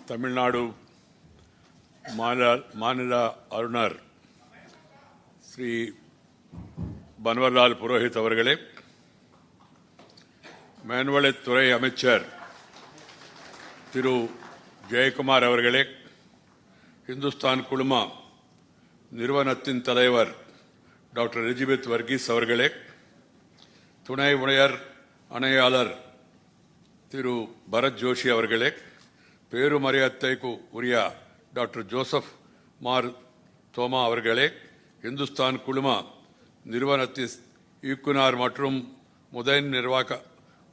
தமிழ்நாடு மாநில ஆளுநர் ஸ்ரீ பன்வர்லால் புரோஹித் அவர்களே, மேன்வளத்துறை அமைச்சர் திரு ஜெயக்குமார் அவர்களே, இந்துஸ்தான் குழும நிறுவனத்தின் தலைவர் டாக்டர் எலிசபெத் வர்கீஸ் அவர்களே, துணை முனைவர் ஆணையாளர் திரு பரத் ஜோஷி அவர்களே, பேருமரியாதைக்கு உரிய டாக்டர் ஜோசப் மார் தோமா அவர்களே, இந்துஸ்தான் குழும நிறுவனத்தின் இயக்குனர் மற்றும் முதல் நிர்வாக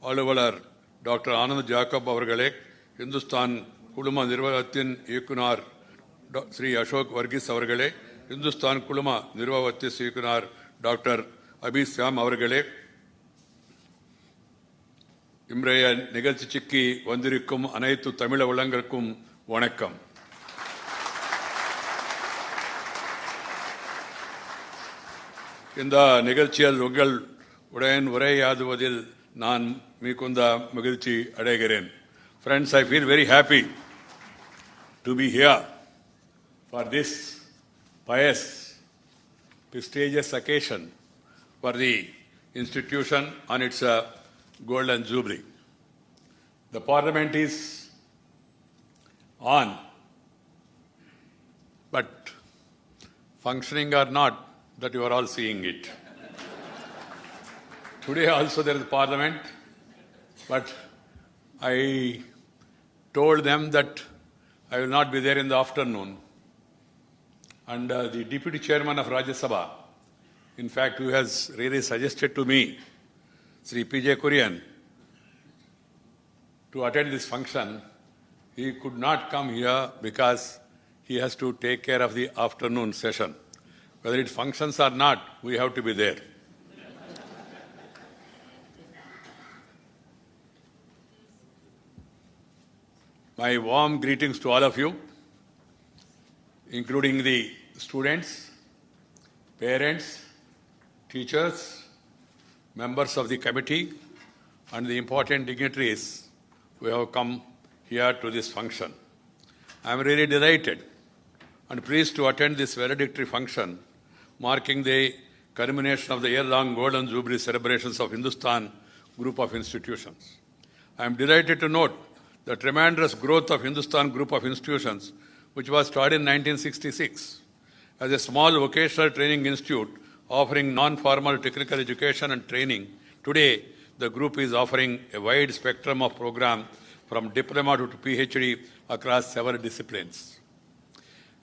அலுவலர் டாக்டர் ஆனந்த் ஜாக்கப் அவர்களே, இந்துஸ்தான் குழும நிறுவனத்தின் இயக்குனர் ஸ்ரீ அசோக் வர்கீஸ் அவர்களே, இந்துஸ்தான் குழும நிர்வாகத்தின் இயக்குனர் டாக்டர் அபி சாம் அவர்களே, இன்றைய நிகழ்ச்சிக்கு வந்திருக்கும் அனைத்து தமிழ் உள்ளங்களுக்கும் வணக்கம். இந்த நிகழ்ச்சியில் உங்கள் உடன் உரையாடுவதில் நான் மிகுந்த மகிழ்ச்சி அடைகிறேன். Friends, I feel very happy to be here for this pious, prestigious occasion for the institution on its Golden Jubilee. The Parliament is on, but functioning or not, that you are all seeing it. Today also there is Parliament, but I told them that I will not be there in the afternoon. And the Deputy Chairman of Rajya Sabha, in fact, who has really suggested to me, Sri P.J. Kurian, to attend this function, he could not come here because he has to take care of the afternoon session. Whether it functions or not, we have to be there. My warm greetings to all of you, including the students, parents, teachers, members of the committee, and the important dignitaries who have come here to this function. I am really delighted and pleased to attend this valedictory function marking the culmination of the year-long Golden Jubilee celebrations of Hindustan Group of Institutions. I am delighted to note the tremendous growth of Hindustan Group of Institutions, which was started in 1966 as a small vocational training institute offering non-formal technical education and training. Today, the group is offering a wide spectrum of programs from diploma to PhD across several disciplines.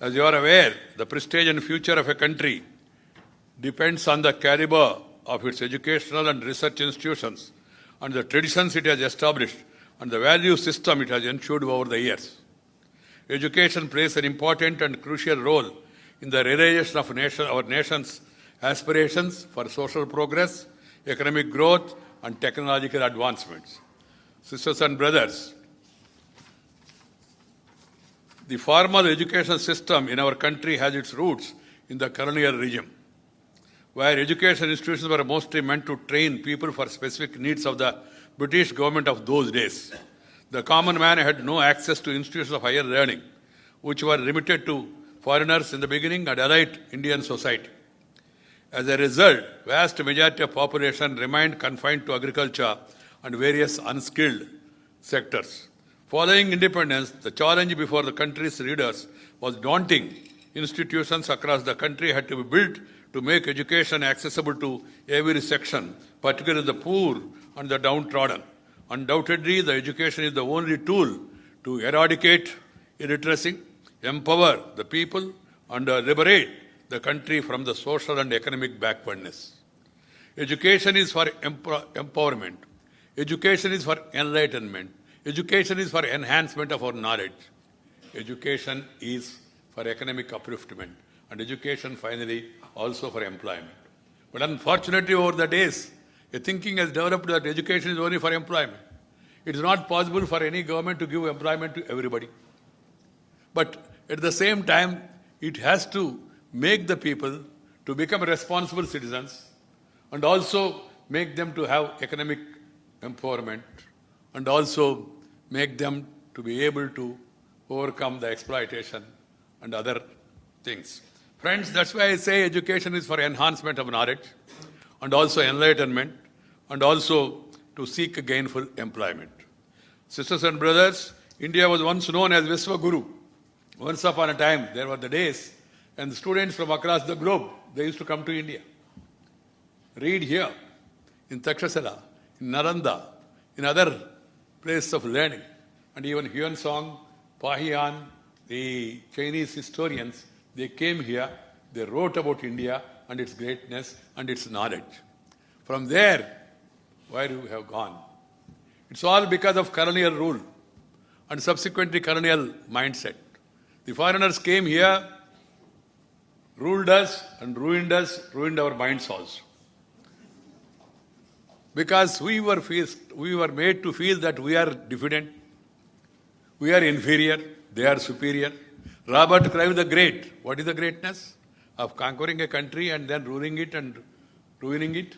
As you are aware, the prestige and future of a country depends on the caliber of its educational and research institutions and the traditions it has established and the value system it has ensured over the years. Education plays an important and crucial role in the realization of our nation's aspirations for social progress, economic growth, and technological advancements. Sisters and brothers, the formal education system in our country has its roots in the colonial regime, where education institutions were mostly meant to train people for specific needs of the British government of those days. The common man had no access to institutions of higher learning, which were limited to foreigners in the beginning and elite Indian society. As a result, vast majority of population remained confined to agriculture and various unskilled sectors. Following independence, the challenge before the country's leaders was daunting. Institutions across the country had to be built to make education accessible to every section, particularly the poor and the downtrodden. Undoubtedly, the education is the only tool to eradicate illiteracy, empower the people, and liberate the country from the social and economic backwardness. Education is for empowerment. Education is for enlightenment. Education is for enhancement of our knowledge. Education is for economic upliftment. And education, finally, also for employment. But unfortunately, over the days, a thinking has developed that education is only for employment. It is not possible for any government to give employment to everybody. But at the same time, it has to make the people to become responsible citizens and also make them to have economic empowerment and also make them to be able to overcome the exploitation and other things. Friends, that's why I say education is for enhancement of knowledge and also enlightenment and also to seek gainful employment. Sisters and brothers, India was once known as Viswaguru. Once upon a time, there were the days and the students from across the globe, they used to come to India. Read here, in Takshasila, in Nalanda, in other places of learning. And even Huan Song, Pahian, the Chinese historians, they came here, they wrote about India and its greatness and its knowledge. From there, where we have gone? It's all because of colonial rule and subsequently colonial mindset. The foreigners came here, ruled us, ruined our minds also. Because we were made to feel that we are diffident, we are inferior, they are superior. Robert Clive the Great, what is the greatness? Of conquering a country and then ruling it and ruining it.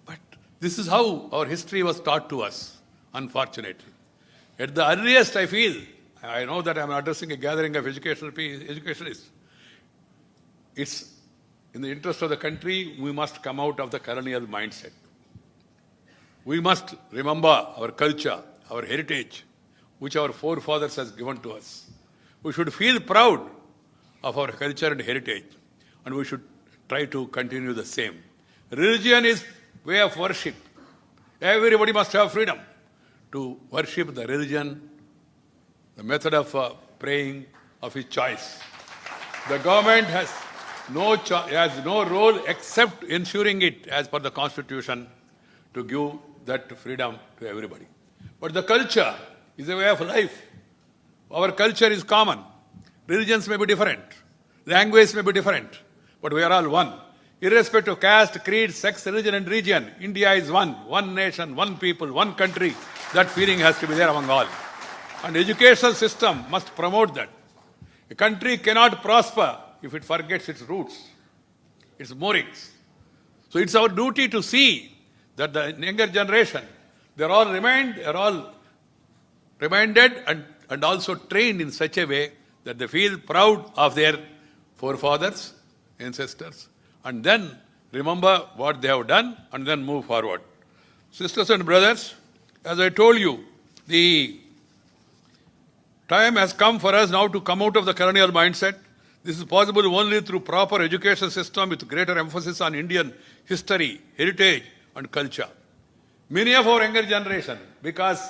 But this is how our history was taught to us, unfortunately. At the earliest, I feel, I know that I am addressing a gathering of educationists. It's in the interest of the country, we must come out of the colonial mindset. We must remember our culture, our heritage, which our forefathers has given to us. We should feel proud of our culture and heritage, and we should try to continue the same. Religion is way of worship. Everybody must have freedom to worship the religion, the method of praying of his choice. The government has no role except ensuring it, as per the Constitution, to give that freedom to everybody. But the culture is a way of life. Our culture is common. Religions may be different. Language may be different. But we are all one. Irrespective of caste, creed, sex, religion and region, India is one nation, one people, one country. That feeling has to be there among all. And educational system must promote that. A country cannot prosper if it forgets its roots, its moorings. So it's our duty to see that the younger generation, they're all reminded and also trained in such a way that they feel proud of their forefathers, ancestors, and then remember what they have done and then move forward. Sisters and brothers, as I told you, the time has come for us now to come out of the colonial mindset. This is possible only through proper education system with greater emphasis on Indian history, heritage and culture. Many of our younger generation, because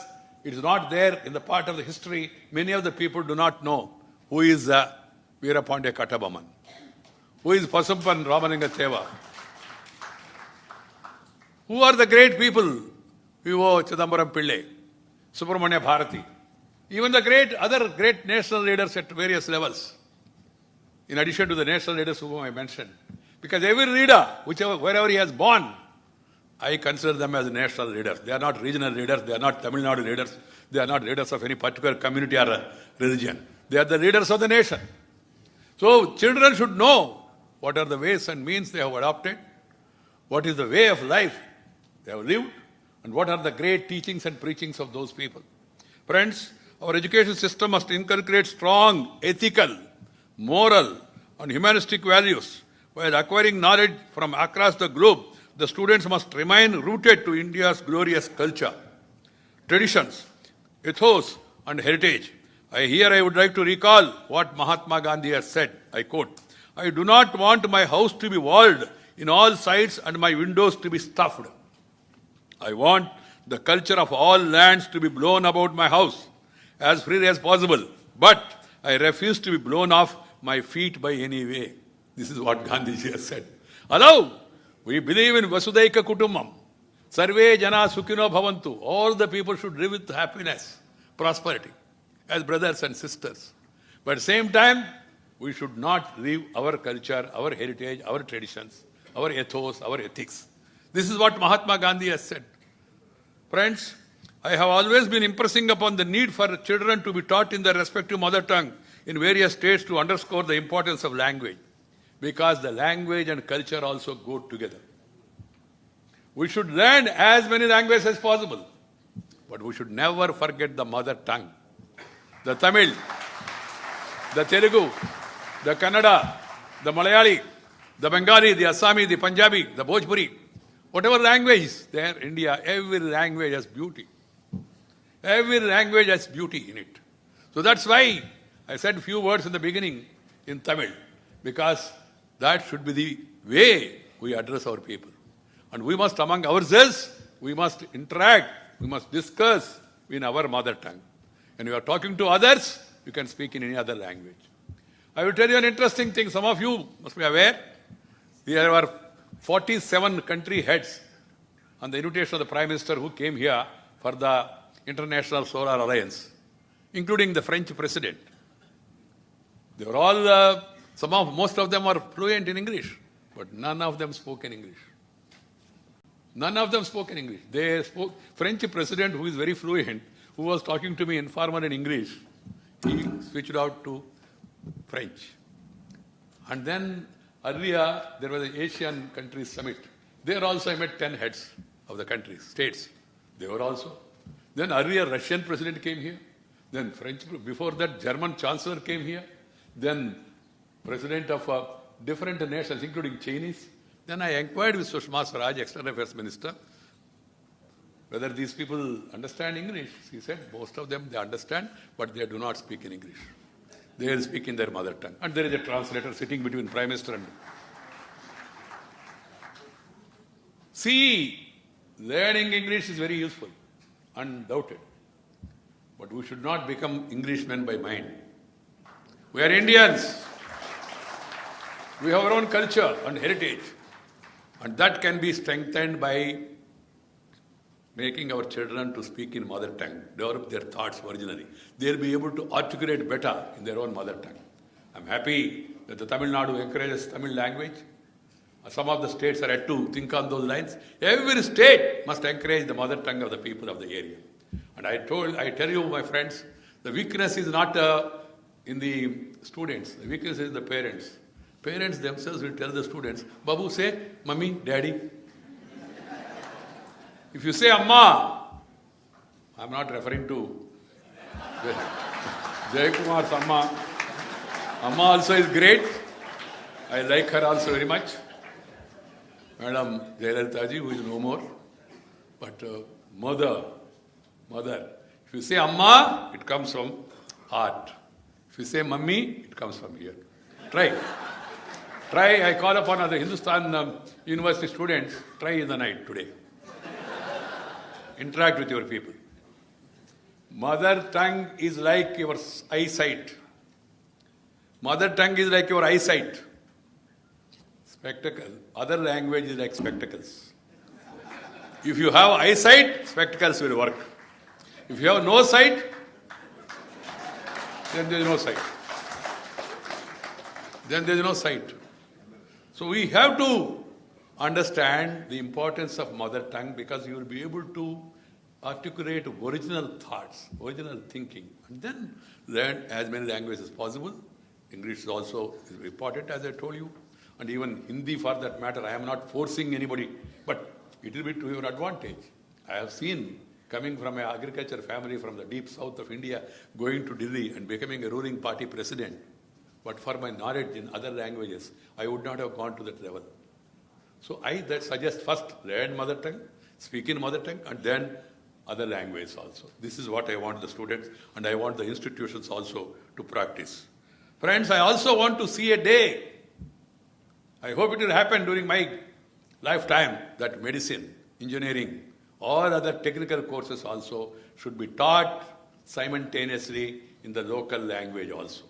it is not there in the part of the history, many of the people do not know who is Veerapandya Kattabomman, who is Pasumpan Ramalinga Theva, who are the great people, V.O. Chidambaram Pillai, Subramanya Bharati, even the other great national leaders at various levels, in addition to the national leaders whom I mentioned. Because every leader, wherever he has born, I consider them as national leaders. They are not regional leaders, they are not Tamil Nadu leaders, they are not leaders of any particular community or religion. They are the leaders of the nation. So children should know what are the ways and means they have adopted, what is the way of life they have lived, and what are the great teachings and preachings of those people. Friends, our education system must inculcate strong ethical, moral and humanistic values. While acquiring knowledge from across the globe, the students must remain rooted to India's glorious culture, traditions, ethos and heritage. I would like to recall what Mahatma Gandhi has said. I quote, "I do not want my house to be walled in all sides and my windows to be stuffed. I want the culture of all lands to be blown about my house as freely as possible, but I refuse to be blown off my feet by any way." This is what Gandhiji has said. We believe in Vasudaika Kutumbam. Sarve Jana Sukhino Bhavantu. All the people should live with happiness, prosperity, as brothers and sisters. But at the same time, we should not leave our culture, our heritage, our traditions, our ethos, our ethics. This is what Mahatma Gandhi has said. Friends, I have always been impressing upon the need for children to be taught in their respective mother tongue in various states to underscore the importance of language, because the language and culture also go together. We should learn as many languages as possible, but we should never forget the mother tongue. the Tamil, the Telugu, the Kannada, the Malayali, the Bengali, the Assami, the Punjabi, the Bhojpuri, whatever language there, India, every language has beauty. Every language has beauty in it. So that's why I said a few words in the beginning in Tamil, because that should be the way we address our people. And we must, among ourselves, we must interact, we must discuss in our mother tongue. When you are talking to others, you can speak in any other language. I will tell you an interesting thing. Some of you must be aware. There were 47 country heads on the invitation of the Prime Minister who came here for the International Solar Alliance, including the French President. They were all, most of them were fluent in English, but none of them spoke in English. None of them spoke in English. They spoke, French President, who is very fluent, who was talking to me informal in English, he switched out to French. And then earlier, there was an Asian countries summit. There also I met 10 heads of the countries, states. They were also. Then earlier, Russian president came here. Then French, before that, German chancellor came here. Then president of different nations, including Chinese. Then I inquired with Sushma Swaraj, External Affairs Minister, whether these people understand English. He said most of them, they understand, but they do not speak in English. They will speak in their mother tongue. And there is a translator sitting between Prime Minister and... See, learning English is very useful, undoubted. But we should not become Englishmen by mind. We are Indians. We have our own culture and heritage. And that can be strengthened by making our children to speak in mother tongue, develop their thoughts originally. They'll be able to articulate better in their own mother tongue. I'm happy that the Tamil Nadu encourages Tamil language. Some of the states are yet to think on those lines. Every state must encourage the mother tongue of the people of the area. And I tell you, my friends, the weakness is not in the students. The weakness is the parents. Parents themselves will tell the students, Babu, say, Mummy, Daddy. If you say Amma, I'm not referring to Jay Kumar's Amma. Amma also is great. I like her also very much. Madam Jayalalitha ji, who is no more. But mother. If you say Amma, it comes from heart. If you say Mummy, it comes from here. Try. I call upon other Hindustan University students, try in the night today. Interact with your people. Mother tongue is like your eyesight. Mother tongue is like your eyesight. Spectacle. Other language is like spectacles. If you have eyesight, spectacles will work. If you have no sight, then there is no sight. Then there is no sight. So we have to understand the importance of mother tongue, because you will be able to articulate original thoughts, original thinking, and then learn as many languages as possible. English is also important, as I told you, and even Hindi for that matter. I am not forcing anybody, but it will be to your advantage. I have seen, coming from an agriculture family from the deep south of India, going to Delhi and becoming a ruling party president. But for my knowledge in other languages, I would not have gone to that level. So I suggest first learn mother tongue, speak in mother tongue, and then other languages also. This is what I want the students, and I want the institutions also to practice. Friends, I also want to see a day, I hope it will happen during my lifetime, that medicine, engineering, or other technical courses also should be taught simultaneously in the local language also.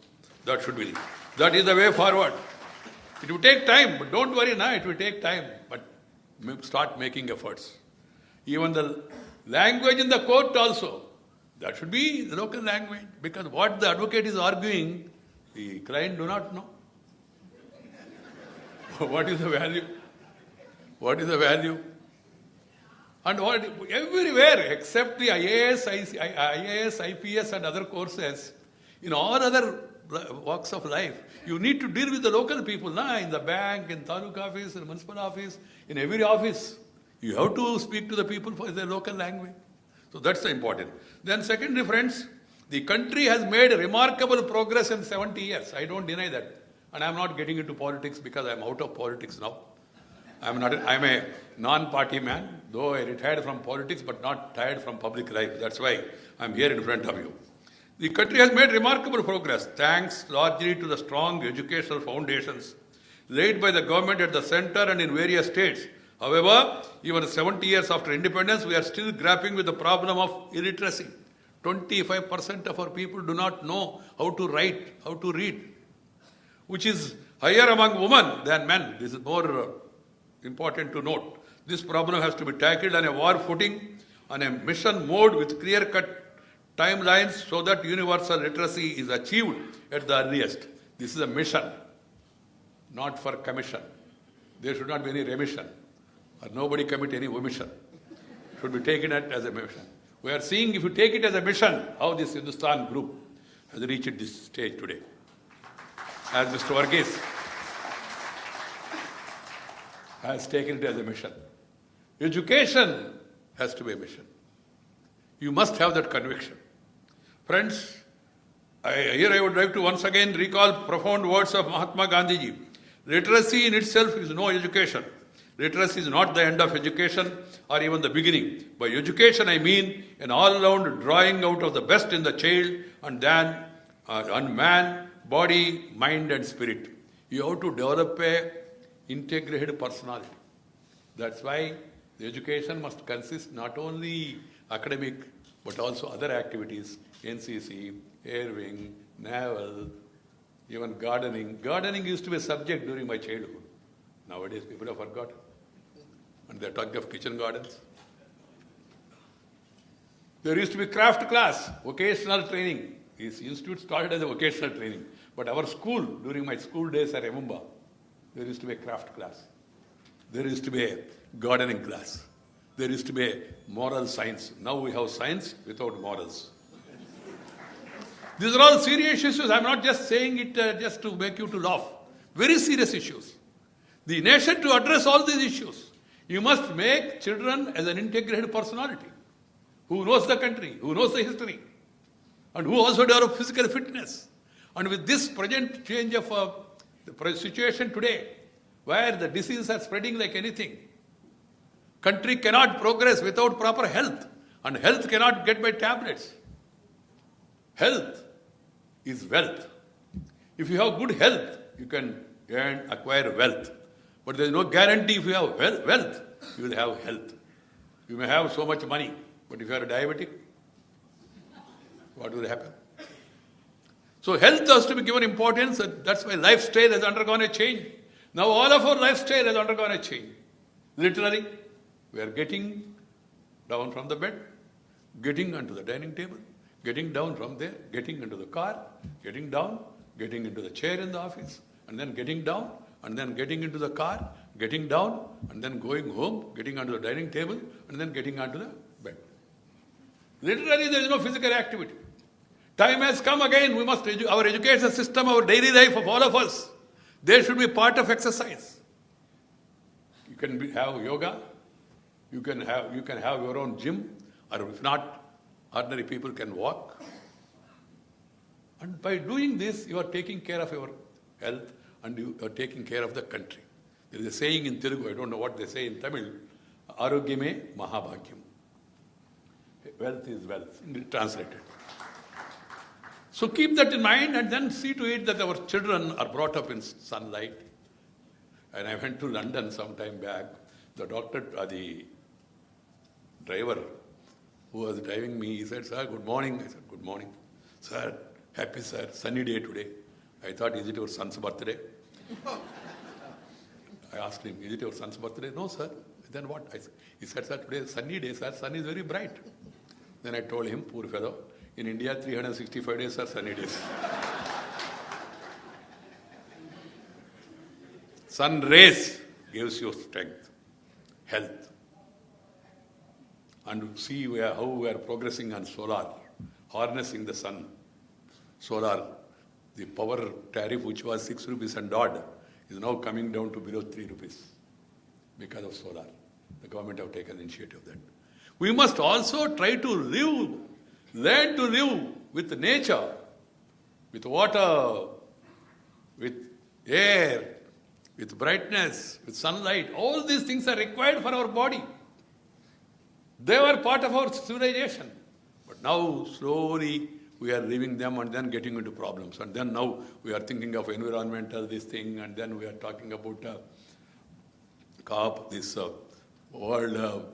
That is the way forward. It will take time, but don't worry now, it will take time. But start making efforts. Even the language in the court also, that should be the local language. Because what the advocate is arguing, the client do not know. What is the value? What is the value? And everywhere, except the IAS, IPS and other courses, in all other walks of life, you need to deal with the local people, in the bank, in taluk office, in municipal office, in every office. You have to speak to the people for their local language. So that's the important. Then secondly, friends, The country has made remarkable progress in 70 years. I don't deny that. And I'm not getting into politics because I'm out of politics now. I'm a non-party man, though I retired from politics but not tired from public life. That's why I'm here in front of you. The country has made remarkable progress thanks largely to the strong educational foundations laid by the government at the center and in various states. However, even 70 years after independence, we are still grappling with the problem of illiteracy. 25% of our people do not know how to write, how to read, which is higher among women than men. This is more important to note. This problem has to be tackled on a war footing, on a mission mode with clear-cut timelines so that universal literacy is achieved at the earliest. This is a mission, not for commission. There should not be any remission, or nobody commit any omission. It should be taken as a mission. We are seeing, if you take it as a mission, how this Hindustan group has reached this stage today. As Mr. Varghese has taken it as a mission. Education has to be a mission. You must have that conviction. Friends, here I would like to once again recall profound words of Mahatma Gandhiji. Literacy in itself is no education. Literacy is not the end of education or even the beginning. By education I mean an all-round drawing out of the best in the child and then on man, body, mind and spirit. You have to develop a integrated personality. That's why the education must consist not only academic but also other activities, NCC, air wing, naval, even gardening. Gardening used to be a subject during my childhood. Nowadays people have forgotten. And they're talking of kitchen gardens. There used to be craft class, vocational training. This institute started as a vocational training. But our school, during my school days, I remember, there used to be a craft class. There used to be a gardening class. There used to be a moral science. Now we have science without morals. These are all serious issues. I'm not just saying it just to make you to laugh. Very serious issues. The nation to address all these issues, you must make children as an integrated personality who knows the country, who knows the history, and who also develop physical fitness. And with this present change of the situation today, where the diseases are spreading like anything, country cannot progress without proper health, and health cannot get by tablets. Health is wealth. If you have good health, you can acquire wealth. But there is no guarantee if you have wealth, you will have health. You may have so much money, but if you are a diabetic, what will happen? So health has to be given importance, and that's why lifestyle has undergone a change. Now all of our lifestyle has undergone a change. Literally, we are getting down from the bed, getting onto the dining table, getting down from there, getting into the car, getting down, getting into the chair in the office, and then getting down, and then getting into the car, getting down, and then going home, getting onto the dining table, and then getting onto the bed. Literally, there is no physical activity. Time has come again. We must our education system, our daily life of all of us, there should be part of exercise. You can have yoga. You can have your own gym, or if not, ordinary people can walk. And by doing this, you are taking care of your health and you are taking care of the country. There is a saying in Telugu, I don't know what they say in Tamil, Arogyame Mahabhagyam. Wealth is wealth, translated. So keep that in mind and then see to it that our children are brought up in sunlight. And I went to London some time back. The driver who was driving me, he said, "Sir, good morning." I said, "Good morning." "Sir, happy sir, sunny day today." I thought, is it your son's birthday? I asked him, "Is it your son's birthday?" "No, sir." "Then what?" He said, "Sir, today is sunny day, sir. Sun is very bright." Then I told him, poor fellow, in India, 365 days are sunny days. Sun rays gives you strength, health. And see how we are progressing on solar, harnessing the sun. Solar, the power tariff which was 6 rupees and odd is now coming down to below 3 rupees because of solar. The government have taken initiative of that. We must also try to learn to live with nature, with water, with air, with brightness, with sunlight. All these things are required for our body. They were part of our civilization. But now, slowly, we are leaving them and then getting into problems. And then now we are thinking of environmental this thing, and then we are talking about COP, this world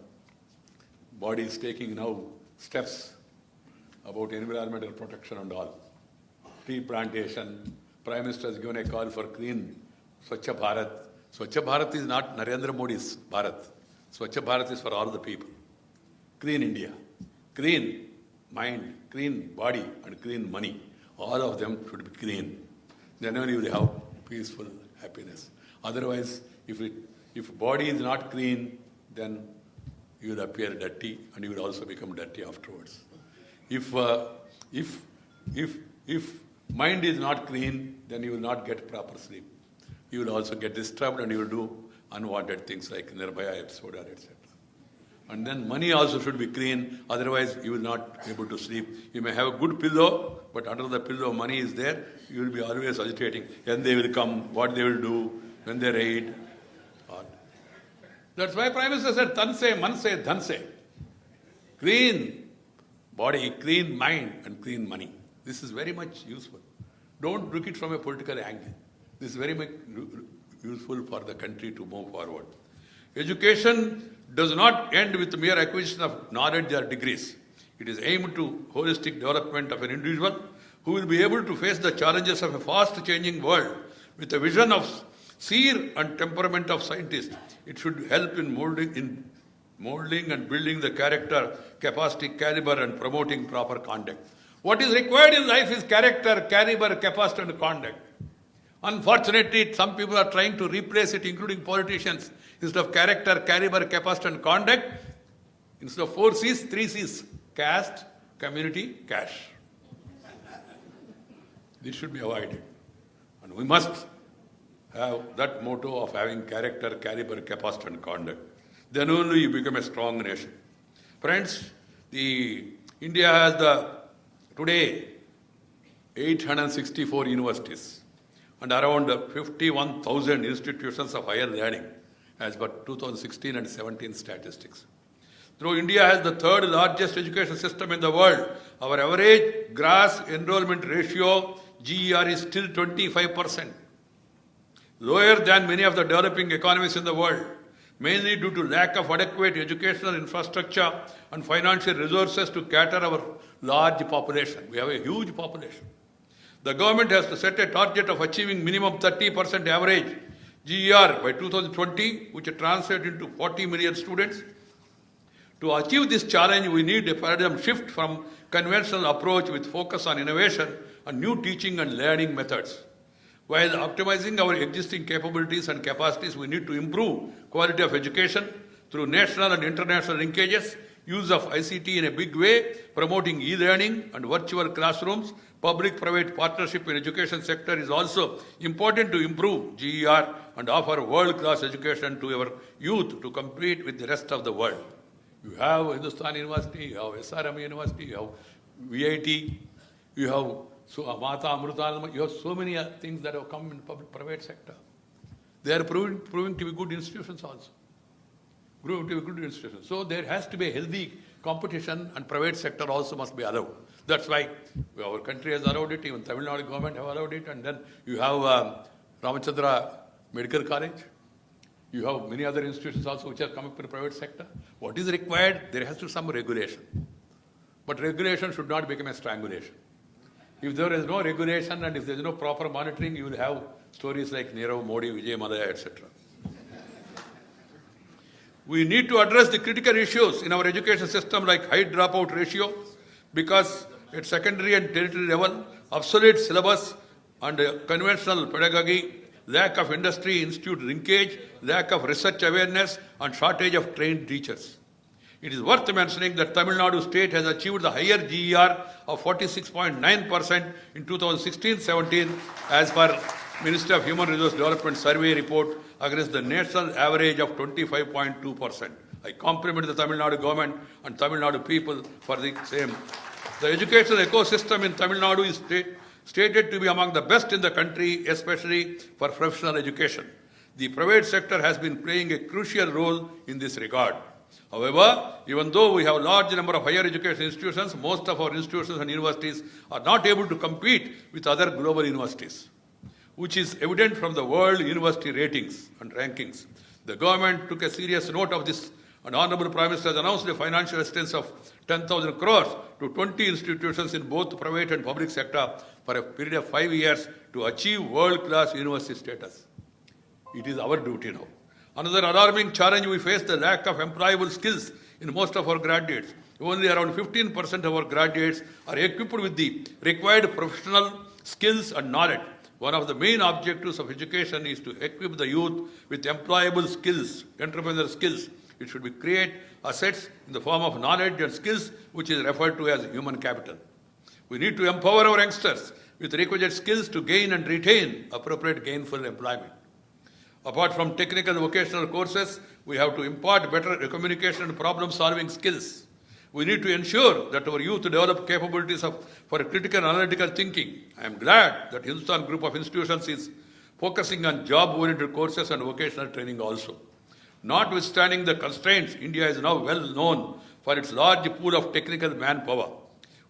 body is taking now steps about environmental protection and all. Tree plantation. Prime Minister has given a call for clean Swachh Bharat. Swachh Bharat is not Narendra Modi's Bharat. Swachh Bharat is for all the people. Clean India. Clean mind, clean body, and clean money. All of them should be clean. Then only you will have peaceful happiness. Otherwise, if body is not clean, then you will appear dirty, and you will also become dirty afterwards. If mind is not clean, then you will not get proper sleep. You will also get disturbed, and you will do unwanted things like Nirbhaya episode, etc. And then money also should be clean, otherwise you will not be able to sleep. You may have a good pillow, but under the pillow money is there, you will be always agitating. When they will come, what they will do, when they raid. That's why Prime Minister said, Tanse, Manse, Dhanse. Clean body, clean mind, and clean money. This is very much useful. Don't look it from a political angle. This is very much useful for the country to move forward. Education does not end with the mere acquisition of knowledge or degrees. It is aimed to holistic development of an individual who will be able to face the challenges of a fast-changing world with a vision of seer and temperament of scientists. It should help in molding and building the character, capacity, caliber, and promoting proper conduct. What is required in life is character, caliber, capacity, and conduct. Unfortunately, some people are trying to replace it, including politicians. Instead of character, caliber, capacity, and conduct, instead of 4 C's, 3 C's. Caste, community, cash. This should be avoided. And we must have that motto of having character, caliber, capacity, and conduct. Then only you become a strong nation. Friends, India has today 864 universities and around 51,000 institutions of higher learning, as per 2016 and 17 statistics. Though India has the third largest education system in the world, our average gross enrollment ratio, GER, is still 25%, lower than many of the developing economies in the world, mainly due to lack of adequate educational infrastructure and financial resources to cater our large population. We have a huge population. The government has to set a target of achieving minimum 30% average GER by 2020, which translates into 40 million students. To achieve this challenge, we need a paradigm shift from conventional approach with focus on innovation and new teaching and learning methods. While optimizing our existing capabilities and capacities, we need to improve quality of education through national and international linkages, use of ICT in a big way, promoting e-learning and virtual classrooms. Public-private partnership in education sector is also important to improve GER and offer world-class education to our youth to compete with the rest of the world. You have Hindustan University, you have SRM University, you have VIT, you have Mata Amrutanandam, you have so many things that have come in public-private sector. They are proving to be good institutions also. Proving to be good institutions. So there has to be a healthy competition, and private sector also must be allowed. That's why our country has allowed it, even Tamil Nadu government have allowed it, and then you have Ramachandra Medical College. You have many other institutions also which are coming from the private sector. What is required? There has to be some regulation. But regulation should not become a strangulation. If there is no regulation and if there is no proper monitoring, you will have stories like Nirav Modi, Vijay Malaya, etc. We need to address the critical issues in our education system like high dropout ratio, because at secondary and tertiary level, obsolete syllabus and conventional pedagogy, lack of industry-institute linkage, lack of research awareness, and shortage of trained teachers. It is worth mentioning that Tamil Nadu state has achieved the higher GER of 46.9% in 2016-17 as per Ministry of Human Resource Development survey report against the national average of 25.2%. I compliment the Tamil Nadu government and Tamil Nadu people for the same The educational ecosystem in Tamil Nadu is stated to be among the best in the country, especially for professional education. The private sector has been playing a crucial role in this regard. However, even though we have a large number of higher education institutions, most of our institutions and universities are not able to compete with other global universities, which is evident from the world university ratings and rankings. The government took a serious note of this, and Honorable Prime Minister has announced a financial assistance of 10,000 crores to 20 institutions in both private and public sector for a period of 5 years to achieve world-class university status. It is our duty now. Another alarming challenge we face the lack of employable skills in most of our graduates. Only around 15% of our graduates are equipped with the required professional skills and knowledge. One of the main objectives of education is to equip the youth with employable skills, entrepreneurial skills. It should be create assets in the form of knowledge and skills, which is referred to as human capital. We need to empower our youngsters with requisite skills to gain and retain appropriate gainful employment. Apart from technical vocational courses, we have to impart better communication and problem-solving skills. We need to ensure that our youth develop capabilities for critical analytical thinking. I am glad that Hindustan Group of Institutions is focusing on job-oriented courses and vocational training also. Notwithstanding the constraints, India is now well known for its large pool of technical manpower.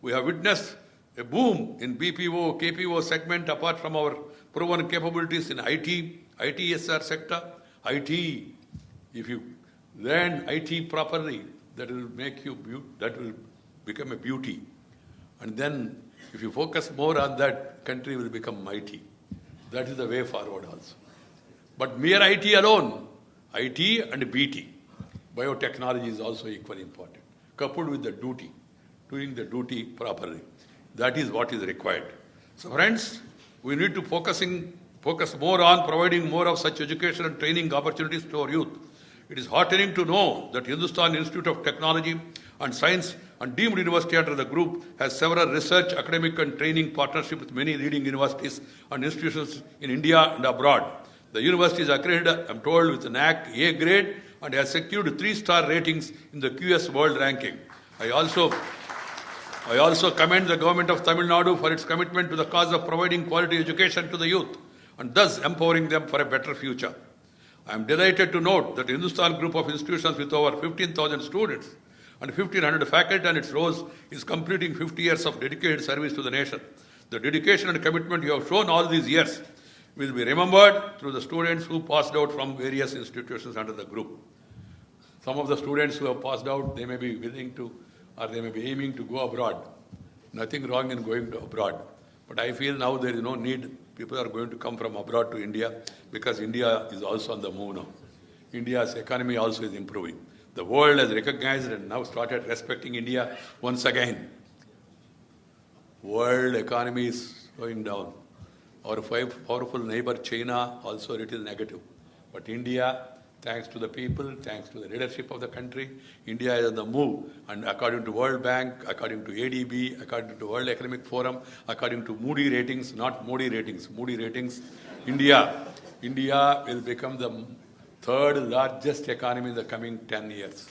We have witnessed a boom in BPO, KPO segment apart from our proven capabilities in ITSR sector. IT, if you learn IT properly, that will make you, that will become a beauty. And then if you focus more on that, country will become mighty. That is the way forward also. But mere IT alone, IT and BT, biotechnology is also equally important, coupled with the duty, doing the duty properly. That is what is required. So friends, we need to focus more on providing more of such education and training opportunities to our youth. It is heartening to know that Hindustan Institute of Technology and Science and deemed university under the group has several research, academic and training partnerships with many leading universities and institutions in India and abroad. The university is accredited, I'm told, with NAAC A grade and has secured 3-star ratings in the QS World Ranking. I also commend the government of Tamil Nadu for its commitment to the cause of providing quality education to the youth and thus empowering them for a better future. I am delighted to note that the Hindustan Group of Institutions with over 15,000 students and 1,500 faculty and its roles is completing 50 years of dedicated service to the nation. The dedication and commitment you have shown all these years will be remembered through the students who passed out from various institutions under the group. Some of the students who have passed out, they may be willing to, or they may be aiming to go abroad. Nothing wrong in going to abroad. But I feel now there is no need. People are going to come from abroad to India because India is also on the move now. India's economy also is improving. The world has recognized and now started respecting India once again. World economy is slowing down. Our powerful neighbor China also a little negative. But India, thanks to the people, thanks to the leadership of the country, India is on the move. And according to World Bank, according to ADB, according to World Economic Forum, according to Moody ratings, not Modi ratings, Moody ratings, India will become the third largest economy in the coming 10 years.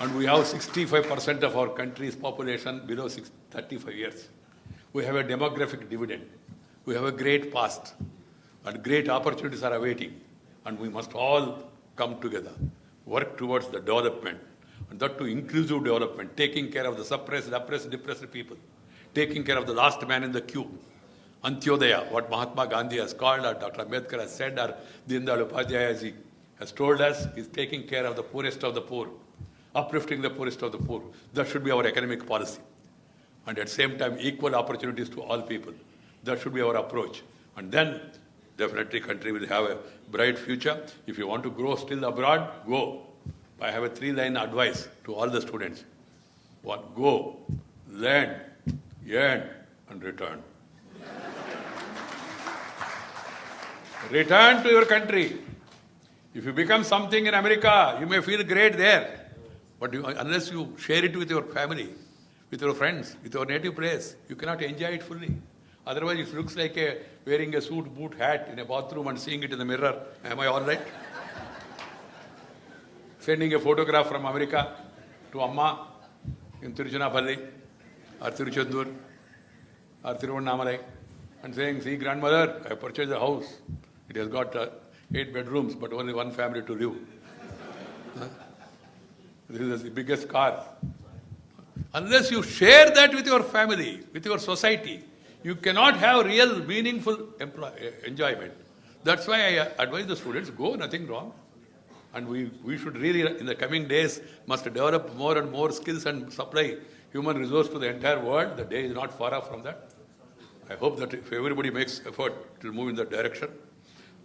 And we have 65% of our country's population below 35 years. We have a demographic dividend. We have a great past. And great opportunities are awaiting. And we must all come together, work towards the development. And that to inclusive development, taking care of the suppressed, oppressed, depressed people, taking care of the last man in the queue. Antyodaya, what Mahatma Gandhi has called, or Dr. Ambedkar has said, or Deen Dayal Upadhyaya has told us, is taking care of the poorest of the poor, uplifting the poorest of the poor. That should be our economic policy. And at the same time, equal opportunities to all people. That should be our approach. And then, definitely country will have a bright future. If you want to grow still abroad, go. I have a 3-line advice to all the students. One, go, learn, earn, and return. Return to your country. If you become something in America, you may feel great there. But unless you share it with your family, with your friends, with your native place, you cannot enjoy it fully. Otherwise, it looks like wearing a suit, boot, hat in a bathroom and seeing it in the mirror. Am I all right? Sending a photograph from America to Amma in Tiruchirappalli or Tiruchendur or Tiruvannamalai and saying, see grandmother, I purchased a house. It has got 8 bedrooms but only 1 family to live. This is the biggest car. Unless you share that with your family, with your society, you cannot have real meaningful enjoyment. That's why I advise the students, go, nothing wrong. And we should really, in the coming days, must develop more and more skills and supply human resource to the entire world. The day is not far off from that. I hope that if everybody makes effort, it will move in that direction.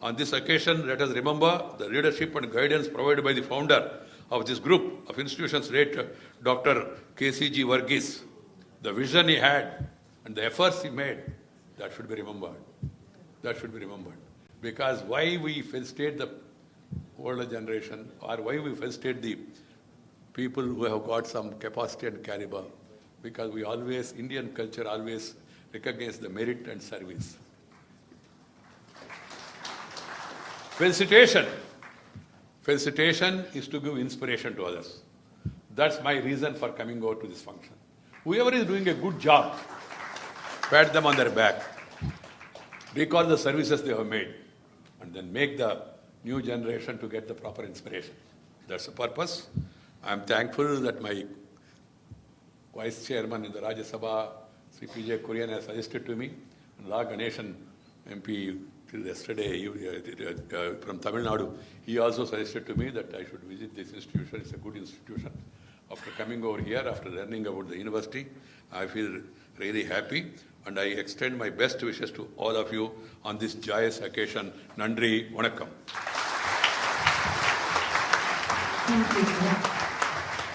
On this occasion, let us remember the leadership and guidance provided by the founder of this group of institutions, late Dr. KCG Varghese. The vision he had and the efforts he made, that should be remembered. That should be remembered. Because why we felicitate the older generation, or why we felicitate the people who have got some capacity and caliber? Because we always, Indian culture always recognize the merit and service. Felicitation. Felicitation is to give inspiration to others. That's my reason for coming out to this function. Whoever is doing a good job, pat them on their back, recall the services they have made, and then make the new generation to get the proper inspiration. That's the purpose. I'm thankful that my Vice Chairman in the Rajya Sabha, Sri P.J. Kurian, has suggested to me, and La Ganeshan MP till yesterday from Tamil Nadu, he also suggested to me that I should visit this institution. It's a good institution. After coming over here, after learning about the university, I feel really happy, and I extend my best wishes to all of you on this joyous occasion. Nandri, Vanakkam. Thank you.